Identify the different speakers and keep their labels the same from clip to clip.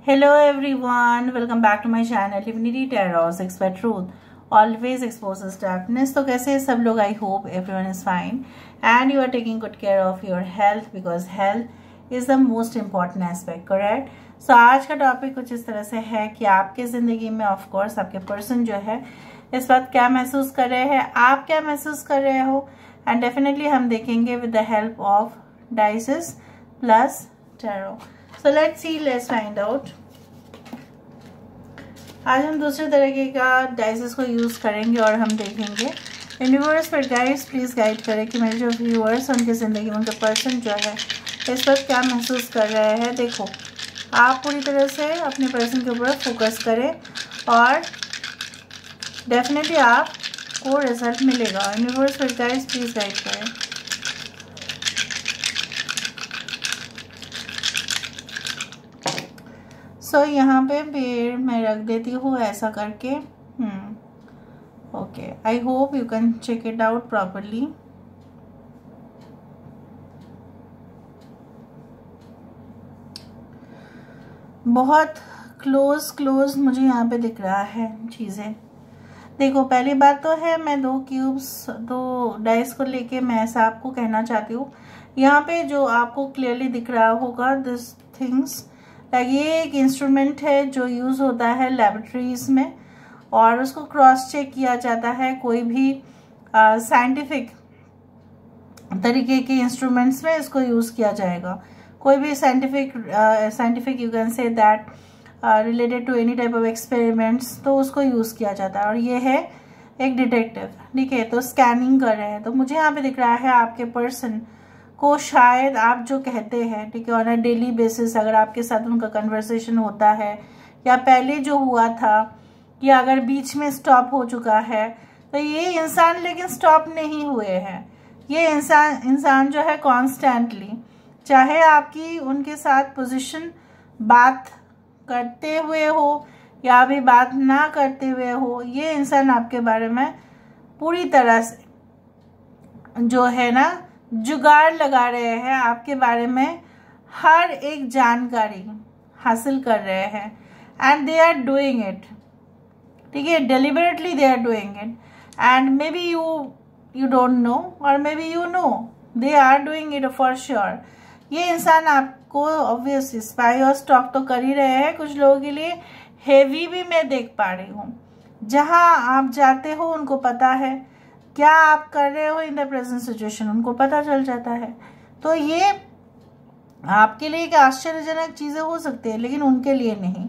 Speaker 1: Hello everyone, welcome back to my channel Divinity Tarot Expert Truth. Always exposes darkness. तो कैसे हैं सब लोग? I hope everyone is fine and you are taking good care of your health because health is the most important aspect, correct? So आज का topic कुछ इस तरह से है कि आपके ज़िंदगी में ऑफ कोर्स आपके पर्सन जो है इस वक्त क्या महसूस कर रहे हैं, आप क्या महसूस कर रहे हो, एंड डेफिनेटली हम देखेंगे with the help of dices plus tarot. So let's see, let's find out. आज हम दूसरे तरीके का डाइसेस को यूज़ करेंगे और हम देखेंगे यूनिवर्स पर गाइड्स प्लीज़ गाइड करें कि मेरे जो व्यूअर्स उनकी ज़िंदगी में उनका पर्सन जो है इस वक्त क्या महसूस कर रहे हैं. देखो, आप पूरी तरह से अपने पर्सन के ऊपर फोकस करें और डेफिनेटली आपको रिजल्ट मिलेगा. यूनिवर्स पर गाइड्स प्लीज़ गाइड करें. सो यहाँ पे पेड़ मैं रख देती हूँ ऐसा करके. Okay, I hope you can check it out properly. बहुत क्लोज मुझे यहाँ पे दिख रहा है चीज़ें. देखो, पहली बात तो है मैं दो डाइस को लेके मैं ऐसा आपको कहना चाहती हूँ. यहाँ पे जो आपको क्लियरली दिख रहा होगा दिस थिंग्स, ये एक इंस्ट्रूमेंट है जो यूज़ होता है लेबोरेटरीज में और उसको क्रॉस चेक किया जाता है. कोई भी साइंटिफिक तरीके के इंस्ट्रूमेंट्स में इसको यूज़ किया जाएगा. कोई भी scientific you can say that related to any type of experiments, तो उसको यूज़ किया जाता है. और ये है एक डिटेक्टिव, ठीक है, तो स्कैनिंग कर रहे हैं. तो मुझे यहाँ पे दिख रहा है आपके पर्सन को शायद आप जो कहते हैं, ठीक है, ऑन अ डेली बेसिस अगर आपके साथ उनका कन्वर्सेशन होता है या पहले जो हुआ था या अगर बीच में स्टॉप हो चुका है, तो ये इंसान लेकिन स्टॉप नहीं हुए हैं. ये इंसान जो है कॉन्स्टेंटली, चाहे आपकी उनके साथ पोजीशन बात करते हुए हो या अभी बात ना करते हुए हो, ये इंसान आपके बारे में पूरी तरह से जो है ना जुगाड़ लगा रहे हैं, आपके बारे में हर एक जानकारी हासिल कर रहे हैं. And they are doing it, ठीक है, deliberately they are doing it. And maybe you don't know और maybe you know they are doing it for sure. ये इंसान आपको ऑब्वियसली स्पाई और स्टॉक तो कर ही रहे हैं. कुछ लोगों के लिए हेवी भी मैं देख पा रही हूँ. जहाँ आप जाते हो उनको पता है क्या आप कर रहे हो इन द प्रेजेंट सिचुएशन, उनको पता चल जाता है. तो ये आपके लिए एक आश्चर्यजनक चीज़ें हो सकती है लेकिन उनके लिए नहीं.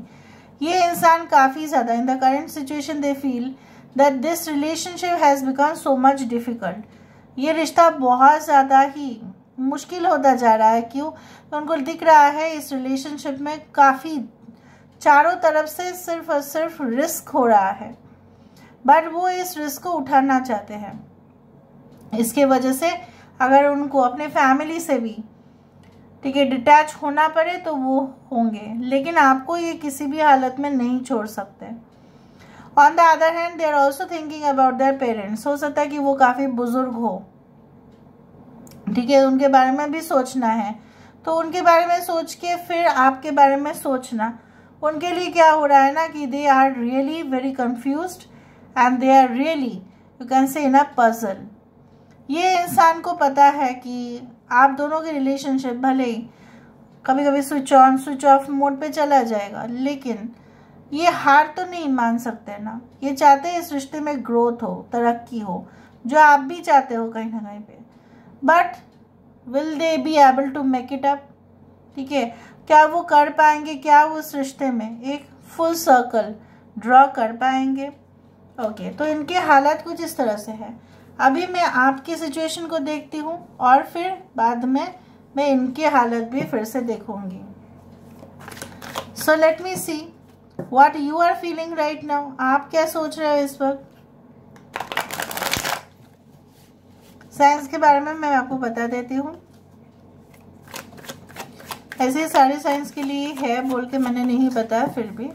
Speaker 1: ये इंसान काफ़ी ज़्यादा in the current situation they feel that this relationship has become so much difficult. ये रिश्ता बहुत ज़्यादा ही मुश्किल होता जा रहा है. क्यों? तो उनको दिख रहा है इस रिलेशनशिप में काफ़ी चारों तरफ से सिर्फ और सिर्फ रिस्क हो रहा है, बट वो इस रिस्क को उठाना चाहते हैं. इसके वजह से अगर उनको अपने फैमिली से भी, ठीक है, डिटैच होना पड़े तो वो होंगे, लेकिन आपको ये किसी भी हालत में नहीं छोड़ सकते. On the other hand they are also thinking about their parents. हो सकता है कि वो काफ़ी बुजुर्ग हो, ठीक है, उनके बारे में भी सोचना है. तो उनके बारे में सोच के फिर आपके बारे में सोचना, उनके लिए क्या हो रहा है ना कि they are really very confused and they are really you can say in a puzzle. ये इंसान को पता है कि आप दोनों की रिलेशनशिप भले ही कभी कभी switch on switch off mode पे चला जाएगा, लेकिन ये हार तो नहीं मान सकते ना. ये चाहते हैं इस रिश्ते में ग्रोथ हो, तरक्की हो, जो आप भी चाहते हो कहीं ना कहीं पे. But will they be able to make it up, ठीक है, क्या वो कर पाएंगे? क्या वो उस रिश्ते में एक फुल सर्कल ड्रॉ कर पाएंगे? ओके, तो इनके हालात कुछ इस तरह से है. अभी मैं आपकी सिचुएशन को देखती हूँ और फिर बाद में मैं इनके हालत भी फिर से देखूंगी. So let me see what you are feeling right now. आप क्या सोच रहे हो इस वक्त? साइंस के बारे में मैं आपको बता देती हूँ. ऐसे सारे साइंस के लिए है बोल के मैंने नहीं बताया, फिर भी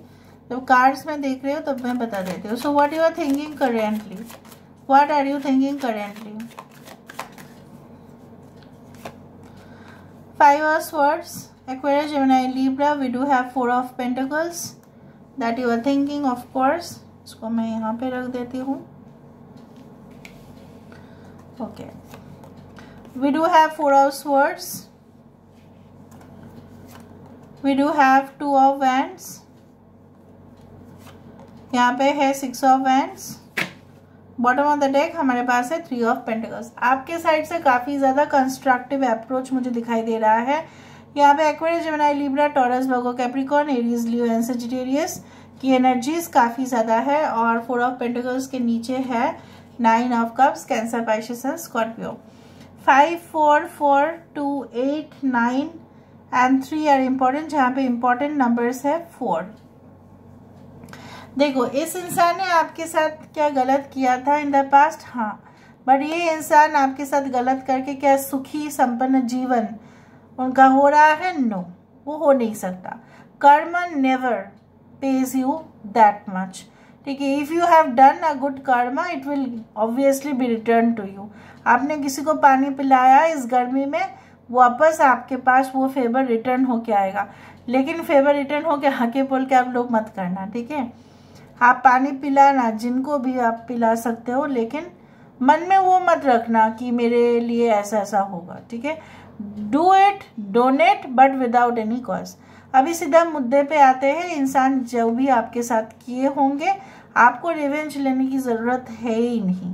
Speaker 1: जब कार्ड्स में देख रहे हो तब मैं बता देती हूँ. So what you are thinking currently, what are you thinking currently? 5 of Swords, Aquarius, Gemini, Libra, we do have 4 of Pentacles that you are thinking, of course. इसको मैं यहाँ पे रख देती हूँ. Okay. We do have 4 of Swords. We do have 2 of Wands. यहाँ पे है 6 of Wands. Bottom of the deck हमारे पास है 3 ऑफ पेंटिकल्स. आपके साइड से काफ़ी ज़्यादा कंस्ट्रक्टिव अप्रोच मुझे दिखाई दे रहा है. यहाँ पे Aquarius, Gemini, Libra, taurus, Virgo, Capricorn, Aries, Leo and Sagittarius की एनर्जीज काफ़ी ज़्यादा है. और 4 ऑफ पेंटिकल्स के नीचे है 9 of cups, Cancer, Pisces and Scorpio. 5, 4, 4, 2, 8, 9 and 3 are important. जहाँ पे इम्पॉर्टेंट नंबर्स है 4. देखो, इस इंसान ने आपके साथ क्या गलत किया था इन द पास्ट? हाँ, बट ये इंसान आपके साथ गलत करके क्या सुखी संपन्न जीवन उनका हो रहा है? नो, वो हो नहीं सकता. कर्म never pays you that much. ठीक है, if you have done a good karma it will obviously be return to you. आपने किसी को पानी पिलाया इस गर्मी में, वापस आपके पास वो फेवर रिटर्न होके आएगा. लेकिन फेवर रिटर्न होके हके बोल के आप लोग मत करना. ठीक है, आप पानी पिलाना, जिनको भी आप पिला सकते हो, लेकिन मन में वो मत रखना कि मेरे लिए ऐसा ऐसा होगा. ठीक है, do it, donate, but without any cause. अभी सीधा मुद्दे पे आते हैं. इंसान जो भी आपके साथ किए होंगे, आपको रिवेंज लेने की ज़रूरत है ही नहीं.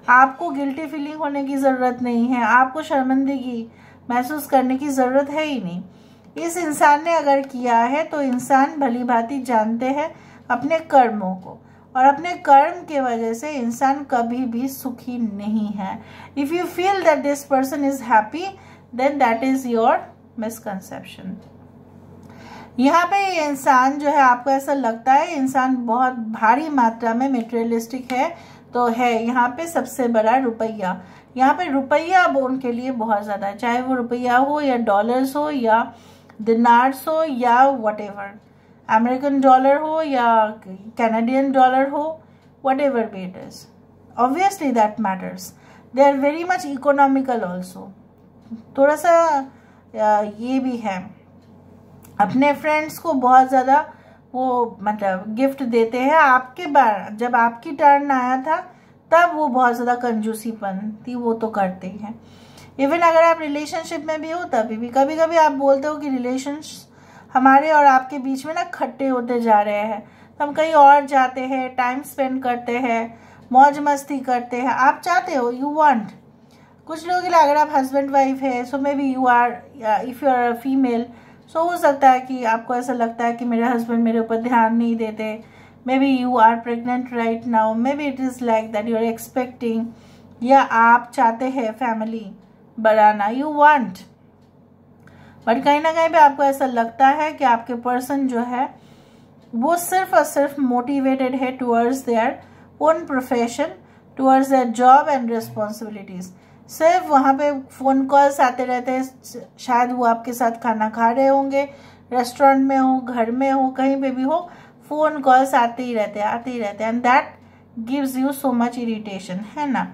Speaker 1: आपको गिल्टी फीलिंग होने की ज़रूरत नहीं है. आपको शर्मिंदगी महसूस करने की ज़रूरत है ही नहीं. इस इंसान ने अगर किया है तो इंसान भली भांति जानते हैं अपने कर्मों को, और अपने कर्म के वजह से इंसान कभी भी सुखी नहीं है. If you feel that this person is happy then that is your misconception. यहाँ पे ये इंसान जो है, आपको ऐसा लगता है इंसान बहुत भारी मात्रा में मेटेरियलिस्टिक है, तो है यहाँ पे सबसे बड़ा रुपया. यहाँ पे रुपया अब उनके लिए बहुत ज़्यादा है, चाहे वो रुपया हो या डॉलर्स हो या दिनार्स हो या व्हाटएवर, अमेरिकन डॉलर हो या कैनेडियन डॉलर हो, whatever be it is. Obviously that matters. They are very much economical also. थोड़ा सा ये भी है, अपने फ्रेंड्स को बहुत ज़्यादा वो मतलब गिफ्ट देते हैं. आपके बार जब आपकी टर्न आया था तब वो बहुत ज़्यादा कंजूसीपन थी, वो तो करते ही हैं. इवन अगर आप रिलेशनशिप में भी हो तभी भी कभी कभी आप बोलते हो कि रिलेशंस हमारे और आपके बीच में ना खट्टे होते जा रहे हैं, तो हम कहीं और जाते हैं, टाइम स्पेंड करते हैं, मौज मस्ती करते हैं. आप चाहते हो, यू वांट. कुछ लोगों के लिए अगर आप हस्बैंड वाइफ है, so maybe you are, if you are female, सो हो सकता है कि आपको ऐसा लगता है कि मेरे हस्बैंड मेरे ऊपर ध्यान नहीं देते. Maybe you are pregnant right now, maybe it is like that you are expecting, या आप चाहते हैं फैमिली बढ़ाना, यू वांट. बट कहीं ना कहीं पे आपको ऐसा लगता है कि आपके पर्सन जो है वो सिर्फ और सिर्फ मोटिवेटेड है towards their own profession, towards their job and responsibilities. सिर्फ वहाँ पे फ़ोन कॉल्स आते रहते हैं. शायद वो आपके साथ खाना खा रहे होंगे, रेस्टोरेंट में हो, घर में हो, कहीं पे भी हो, फ़ोन कॉल्स आते ही रहते हैं. And that gives you so much irritation, है ना.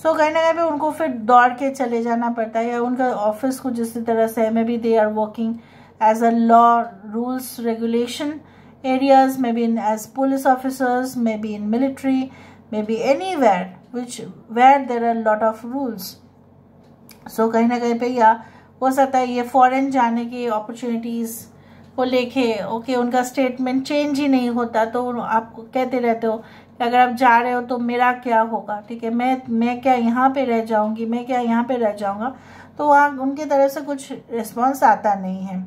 Speaker 1: सो कहीं ना कहीं पे उनको फिर दौड़ के चले जाना पड़ता है, या उनका ऑफिस को जिस तरह से, maybe they are working as a law rules regulation areas, maybe in as police officers, maybe in military, maybe anywhere where there are lot of rules. So कहीं ना कहीं पे या हो सकता है ये foreign जाने की अपॉर्चुनिटीज़ को लेके ओके उनका स्टेटमेंट चेंज ही नहीं होता, तो आप कहते रहते हो कि अगर आप जा रहे हो तो मेरा क्या होगा. ठीक है, मैं क्या यहाँ पे रह जाऊँगी, मैं क्या यहाँ पे रह जाऊँगा. तो वहाँ उनकी तरफ से कुछ रिस्पॉन्स आता नहीं है,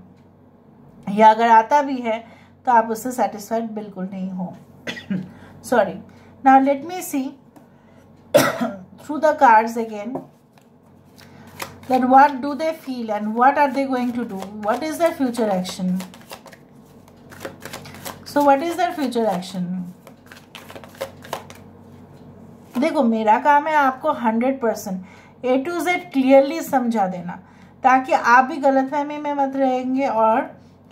Speaker 1: या अगर आता भी है तो आप उससे सेटिस्फाइड बिल्कुल नहीं हो. Sorry. Now let me see through the cards again that what do they feel and what are they going to do, what is their future action. So what is their future action? देखो, मेरा काम है आपको 100% A to Z clearly समझा देना, ताकि आप भी गलतफहमी में मत रहेंगे और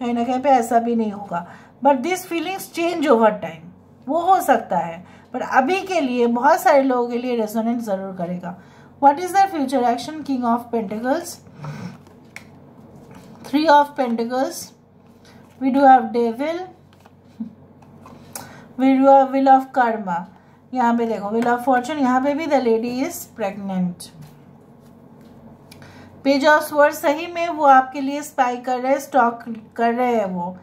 Speaker 1: कहीं ना कहीं पे ऐसा भी नहीं होगा. But this feelings change over time, वो हो सकता है, पर अभी के लिए बहुत सारे लोगों के लिए रेजोनेट जरूर करेगा. What is their future action? King of pentacles, 3 of Pentacles, we do have Devil, we do have Wheel of Karma. यहाँ पे देखो Wheel of Fortune, यहाँ पे भी the lady is pregnant. Page of sword, सही में वो आपके लिए स्पाई कर रहे हैं, स्टॉक कर रहे हैं, वो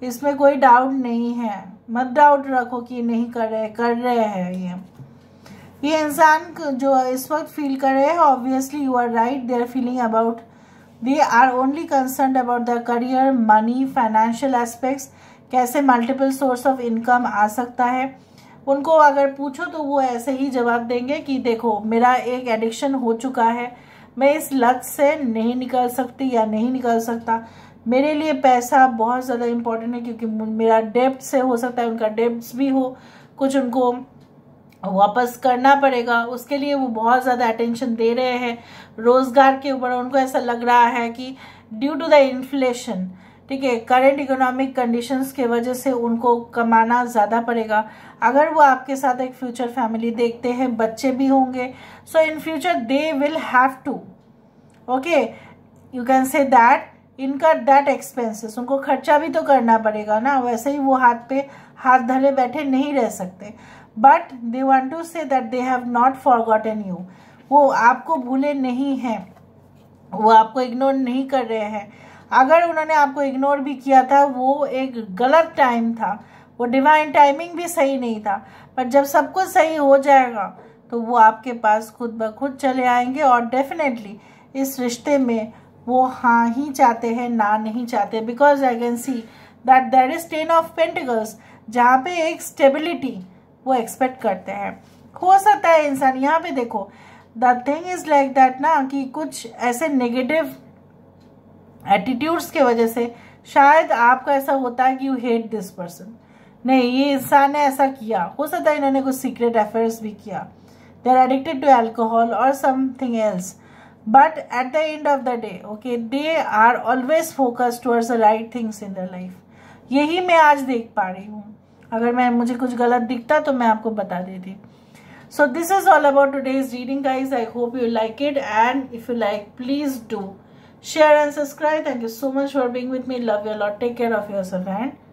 Speaker 1: इसमें कोई डाउट नहीं है, मत डाउट रखो कि नहीं कर रहे हैं। ये इंसान जो इस वक्त फील कर रहे हैं, obviously you are right, they are feeling about, they are only concern about the career, money, financial aspects, कैसे मल्टीपल सोर्स ऑफ इनकम आ सकता है। उनको अगर पूछो तो वो ऐसे ही जवाब देंगे कि देखो मेरा एक एडिक्शन हो चुका है, मैं इस लत से नहीं निकल सकती या नहीं निकल सकता, मेरे लिए पैसा बहुत ज़्यादा इम्पोर्टेंट है, क्योंकि मेरा डेब्ट से हो सकता है उनका डेब्ट्स भी हो, कुछ उनको वापस करना पड़ेगा, उसके लिए वो बहुत ज़्यादा अटेंशन दे रहे हैं। रोज़गार के ऊपर उनको ऐसा लग रहा है कि ड्यू टू द इन्फ्लेशन, ठीक है, करंट इकोनॉमिक कंडीशंस के वजह से उनको कमाना ज़्यादा पड़ेगा। अगर वो आपके साथ एक फ्यूचर फैमिली देखते हैं, बच्चे भी होंगे, so in future they will have to, okay, you can say that, incur that expenses, उनको खर्चा भी तो करना पड़ेगा ना, वैसे ही वो हाथ पे हाथ धरे बैठे नहीं रह सकते। But they want to say that they have not forgotten you, वो आपको भूले नहीं हैं, वो आपको इग्नोर नहीं कर रहे हैं। अगर उन्होंने आपको इग्नोर भी किया था, वो एक गलत टाइम था, वो डिवाइन टाइमिंग भी सही नहीं था, पर जब सब कुछ सही हो जाएगा तो वो आपके पास खुद ब खुद चले आएंगे। और डेफिनेटली इस रिश्ते में वो हाँ ही चाहते हैं, ना नहीं चाहते, because I can see that there is 10 of pentacles, जहाँ पे एक स्टेबिलिटी वो एक्सपेक्ट करते हैं। हो सकता है इंसान, यहाँ पे देखो the thing is like that ना, कि कुछ ऐसे नेगेटिव एटीट्यूड्स के वजह से शायद आपका ऐसा होता है कि यू हेट दिस पर्सन, नहीं ये इंसान ने ऐसा किया, हो सकता है इन्होंने कुछ सीक्रेट अफेयर्स भी किया, they are addicted to alcohol और something else, but at the end of the day okay they are always focused towards the right things in their life. यही मैं आज देख पा रही हूँ, अगर मुझे कुछ गलत दिखता तो मैं आपको बता देती। So this is all about today's reading, guys. I hope you like it, and if you like, please do share and subscribe. Thank you so much for being with me. Love you a lot. Take care of yourself and